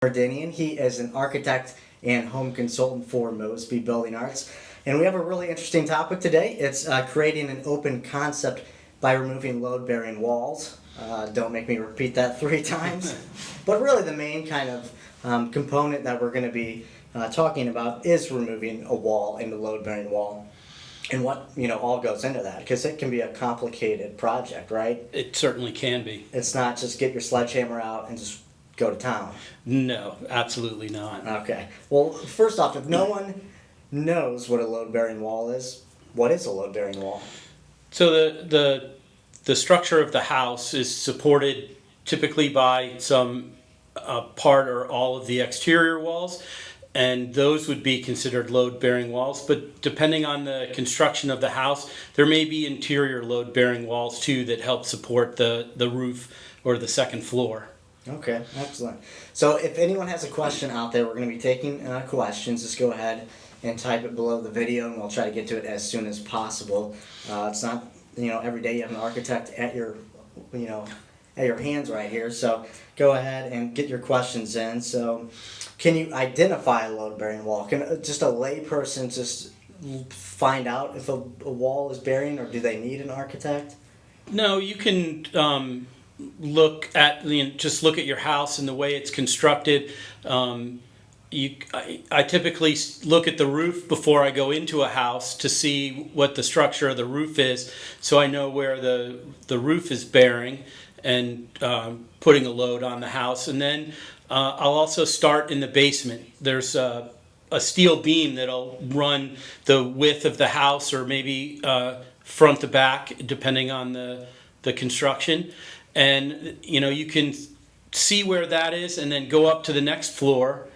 Mardinian. He is an architect and home consultant for Mosby Building Arts. And we have a really interesting topic today. It's creating an open concept by removing load-bearing walls. Don't make me repeat that 3 times. But really the main kind of component that we're going to be talking about is removing a wall and a load-bearing wall. And what all goes into that, because it can be a complicated project, right? It certainly can be. It's not just get your sledgehammer out and just go to town. No, absolutely not. Okay. Well, first off, if no one knows what a load-bearing wall is, what is a load-bearing wall? So the structure of the house is supported typically by some part or all of the exterior walls, and those would be considered load-bearing walls. But depending on the construction of the house, there may be interior load-bearing walls too that help support the roof or the second floor. Okay, excellent. So if anyone has a question out there, we're going to be taking questions. Just go ahead and type it below the video, and we'll try to get to it as soon as possible. It's not, every day you have an architect at your, at your hands right here. So go ahead and get your questions in. So can you identify a load-bearing wall? Can just a layperson just find out if a wall is bearing, or do they need an architect? No, you can look at just look at your house and the way it's constructed. I typically look at the roof before I go into a house to see what the structure of the roof is, so I know where the roof is bearing and putting a load on the house. And then I'll also start in the basement. There's a steel beam that'll run the width of the house, or maybe front to back, depending on the construction. And you can see where that is, and then go up to the next floor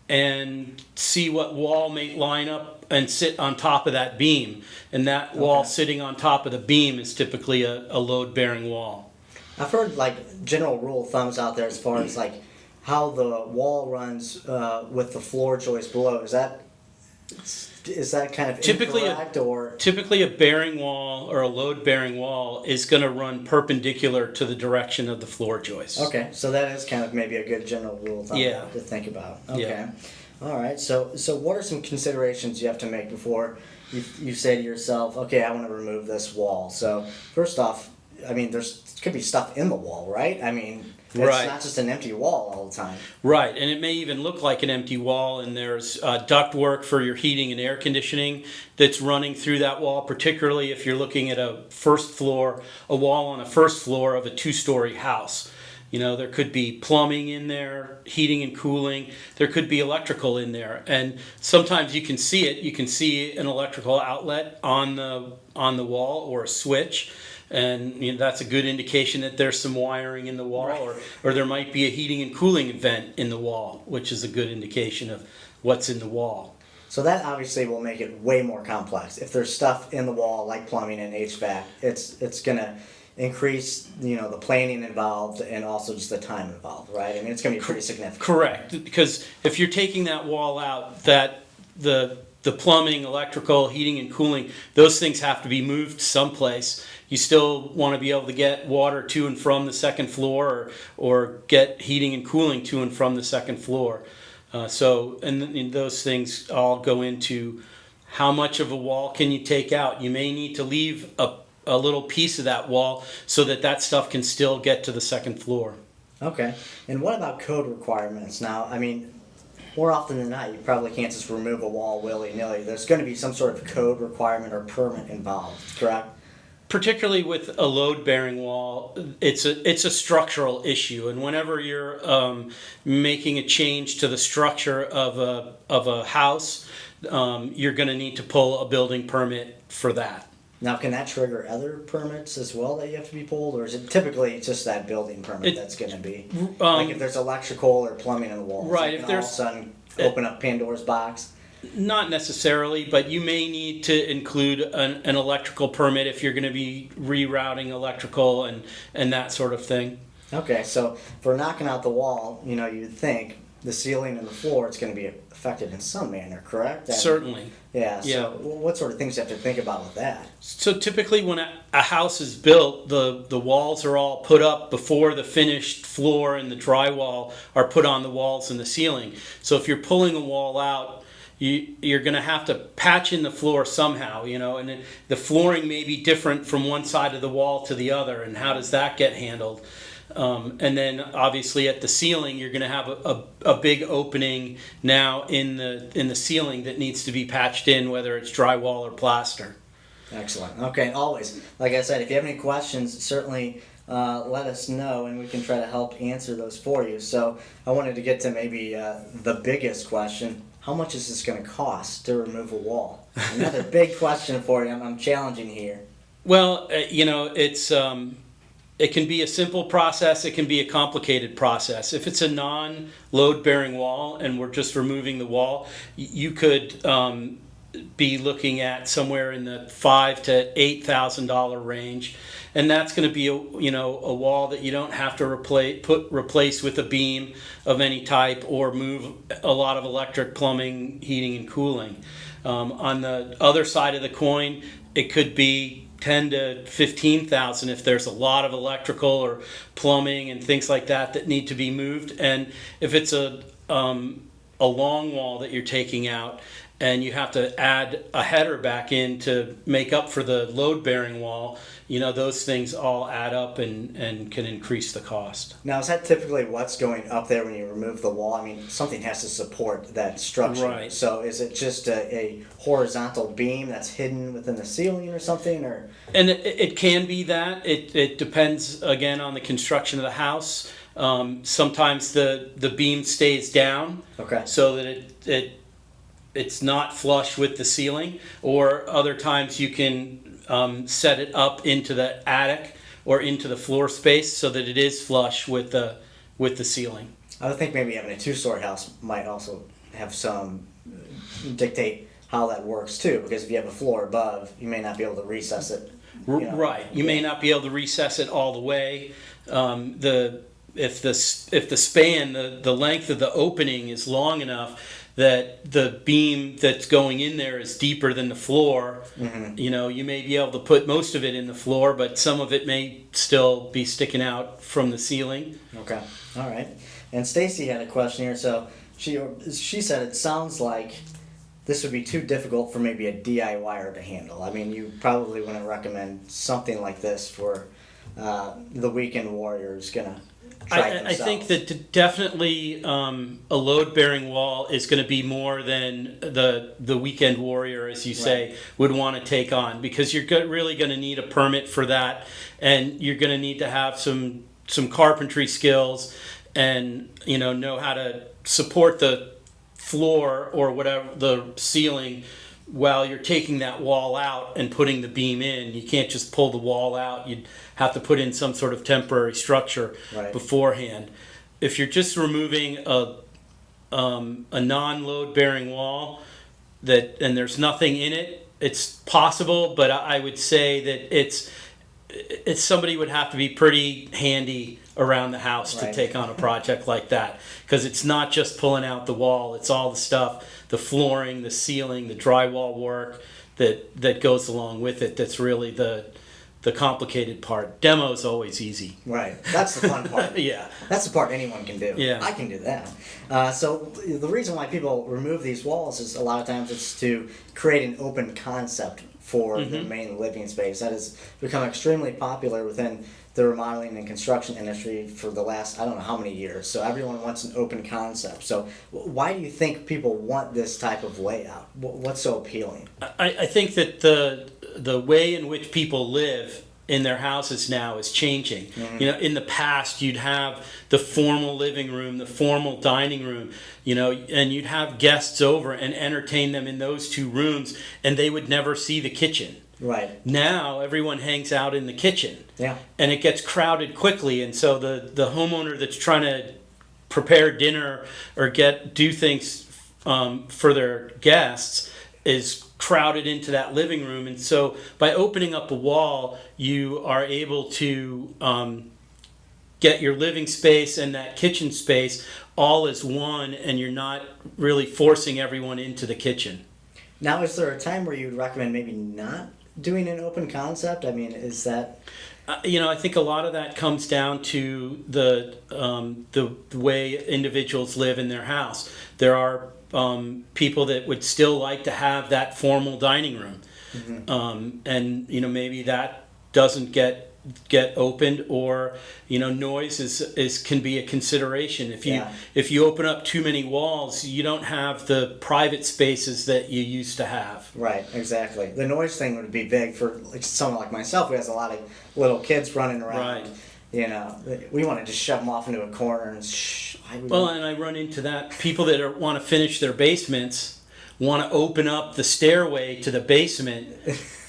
and see what wall may line up and sit on top of that beam. And that wall sitting on top of the beam is typically a load-bearing wall. I've heard general rule of thumbs out there as far as how the wall runs with the floor joist below. Is that kind of incorrect, or? Typically a bearing wall or a load-bearing wall is going to run perpendicular to the direction of the floor joist. Okay, so that is kind of maybe a good general rule of thumb to think about. Okay, all right. So what are some considerations you have to make before you say to yourself, okay, I want to remove this wall? So first off, there could be stuff in the wall, right? It's not just an empty wall all the time. Right, and it may even look like an empty wall, and there's ductwork for your heating and air conditioning that's running through that wall, particularly if you're looking at a wall on a first floor of a 2-story house. There could be plumbing in there, heating and cooling. There could be electrical in there, and sometimes you can see it. You can see an electrical outlet on the wall, or a switch. And that's a good indication that there's some wiring in the wall, right. or there might be a heating and cooling vent in the wall, which is a good indication of what's in the wall. So that obviously will make it way more complex. If there's stuff in the wall like plumbing and HVAC, it's going to increase the planning involved, and also just the time involved, right? It's going to be pretty significant. Correct, because if you're taking that wall out, that the plumbing, electrical, heating and cooling, those things have to be moved someplace. You still want to be able to get water to and from the second floor, or get heating and cooling to and from the second floor. And those things all go into how much of a wall can you take out. You may need to leave a little piece of that wall so that stuff can still get to the second floor. Okay. And what about code requirements? Now, more often than not, you probably can't just remove a wall willy-nilly. There's going to be some sort of code requirement or permit involved, correct? Particularly with a load-bearing wall, it's a structural issue, and whenever you're making a change to the structure of a house, you're going to need to pull a building permit for that. Now, can that trigger other permits as well that you have to be pulled, or is it typically just that building permit that's going to be? If there's electrical or plumbing in the walls, right? If there's all of a sudden open up Pandora's box. Not necessarily, but you may need to include an electrical permit if you're going to be rerouting electrical and that sort of thing. Okay, so for knocking out the wall, you'd think the ceiling and the floor, it's going to be affected in some manner, correct? Certainly. Yeah. So Yeah. what sort of things do you have to think about with that? So typically when a house is built, the walls are all put up before the finished floor and the drywall are put on the walls and the ceiling. So if you're pulling a wall out, you're going to have to patch in the floor somehow, and the flooring may be different from one side of the wall to the other, and how does that get handled? And then obviously at the ceiling, you're going to have a big opening now in the ceiling that needs to be patched in, whether it's drywall or plaster. Excellent. Okay, always. Like I said, if you have any questions, certainly let us know, and we can try to help answer those for you. So I wanted to get to maybe the biggest question. How much is this going to cost to remove a wall? Another big question for you. I'm challenging here. Well, it can be a simple process. It can be a complicated process. If it's a non-load-bearing wall and we're just removing the wall, you could be looking at somewhere in the $5,000 to $8,000 range, and that's going to be a wall that you don't have to replace with a beam of any type or move a lot of electric, plumbing, heating, and cooling. On the other side of the coin, it could be 10 to 15,000 if there's a lot of electrical or plumbing and things like that need to be moved. And if it's a long wall that you're taking out and you have to add a header back in to make up for the load-bearing wall, those things all add up and can increase the cost. Now, is that typically what's going up there when you remove the wall? I mean, something has to support that structure. Right. So is it just a horizontal beam that's hidden within the ceiling or something? And it can be that. It depends, again, on the construction of the house. Sometimes the beam stays down, okay, so that it's not flush with the ceiling, or other times you can set it up into the attic or into the floor space so that it is flush with the ceiling. I would think maybe having a two-story house might also have some dictate how that works too, because if you have a floor above, you may not be able to recess it. Right, you may not be able to recess it all the way. If the span, the length of the opening is long enough that the beam that's going in there is deeper than the floor, mm-hmm. You may be able to put most of it in the floor, but some of it may still be sticking out from the ceiling. Okay, all right. And Stacy had a question here. So she said it sounds like this would be too difficult for maybe a DIYer to handle. I mean, you probably wouldn't recommend something like this for the weekend warrior who's gonna. I think that definitely a load-bearing wall is going to be more than the weekend warrior, as you say, would want to take on, because you're really going to need a permit for that, and you're going to need to have some carpentry skills and know how to support the floor or whatever, the ceiling, while you're taking that wall out and putting the beam in. You can't just pull the wall out. You'd have to put in some sort of temporary structure beforehand. If you're just removing a non-load bearing wall and there's nothing in it, it's possible, but I would say that it's somebody would have to be pretty handy around the house to take on a project like that, because it's not just pulling out the wall, it's all the stuff, the flooring, the ceiling, the drywall work that goes along with it. That's really the complicated part. Demo's always easy. Right, that's the fun part. Yeah, that's the part anyone can do. Yeah, I can do that. So the reason why people remove these walls is a lot of times it's to create an open concept for mm-hmm. the main living space. That has become extremely popular within the remodeling and construction industry for the last, I don't know how many years. So everyone wants an open concept. So why do you think people want this type of layout? What's so appealing? I think that the way in which people live in their houses now is changing. Mm-hmm. In the past you'd have the formal living room, the formal dining room, and you'd have guests over and entertain them in those two rooms, and they would never see the kitchen. Right. Now everyone hangs out in the kitchen. Yeah. And it gets crowded quickly, and so the homeowner that's trying to prepare dinner or do things for their guests is crowded into that living room. And so by opening up a wall, you are able to get your living space and that kitchen space all as one, and you're not really forcing everyone into the kitchen. Now, is there a time where you'd recommend maybe not doing an open concept? I mean, is that... I think a lot of that comes down to the way individuals live in their house. There are people that would still like to have that formal dining room, and maybe that doesn't get opened, or noise is can be a consideration. If you open up too many walls, you don't have the private spaces that you used to have. Right, exactly. The noise thing would be big for someone like myself who has a lot of little kids running around. Right. We want to just shove them off into a corner and and I run into that. People that want to finish their basements want to open up the stairway to the basement,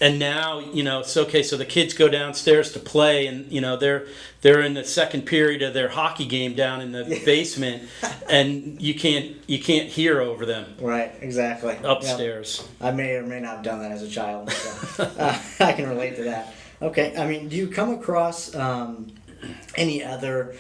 and now it's okay. So the kids go downstairs to play, and they're in the second period of their hockey game down in the basement, and you can't hear over them. Right, exactly. Upstairs. Yep. I may or may not have done that as a child, so I can relate to that. Okay, I mean, do you come across any other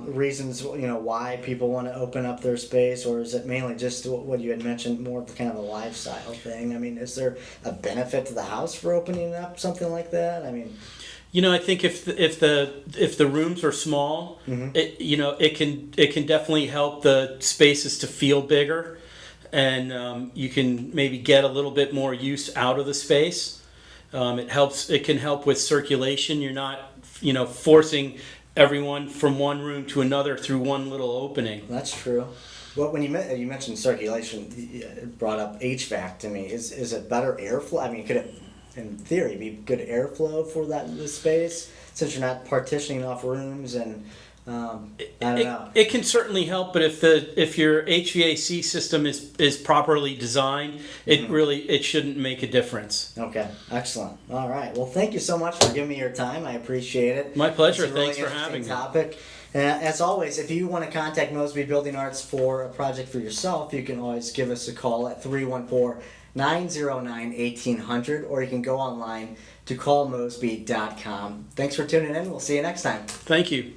reasons why people want to open up their space, or is it mainly just what you had mentioned, more of kind of a lifestyle thing? I mean, is there a benefit to the house for opening up something like that? I mean, I think if the rooms are small, it can definitely help the spaces to feel bigger, and you can maybe get a little bit more use out of the space. It can help with circulation. You're not forcing everyone from one room to another through one little opening. That's true. Well, when you mentioned circulation, it brought up HVAC to me. Is it better airflow? I mean, could it, in theory, be good airflow for the space, since you're not partitioning off rooms and I don't know. It can certainly help, but if your HVAC system is properly designed, it shouldn't make a difference. Okay, excellent. All right. Well, thank you so much for giving me your time. I appreciate it. My pleasure. It's a really Thanks for having me. Topic. As always, if you want to contact Mosby Building Arts for a project for yourself, you can always give us a call at 314-909-1800, or you can go online to callmosby.com. Thanks for tuning in. We'll see you next time. Thank you.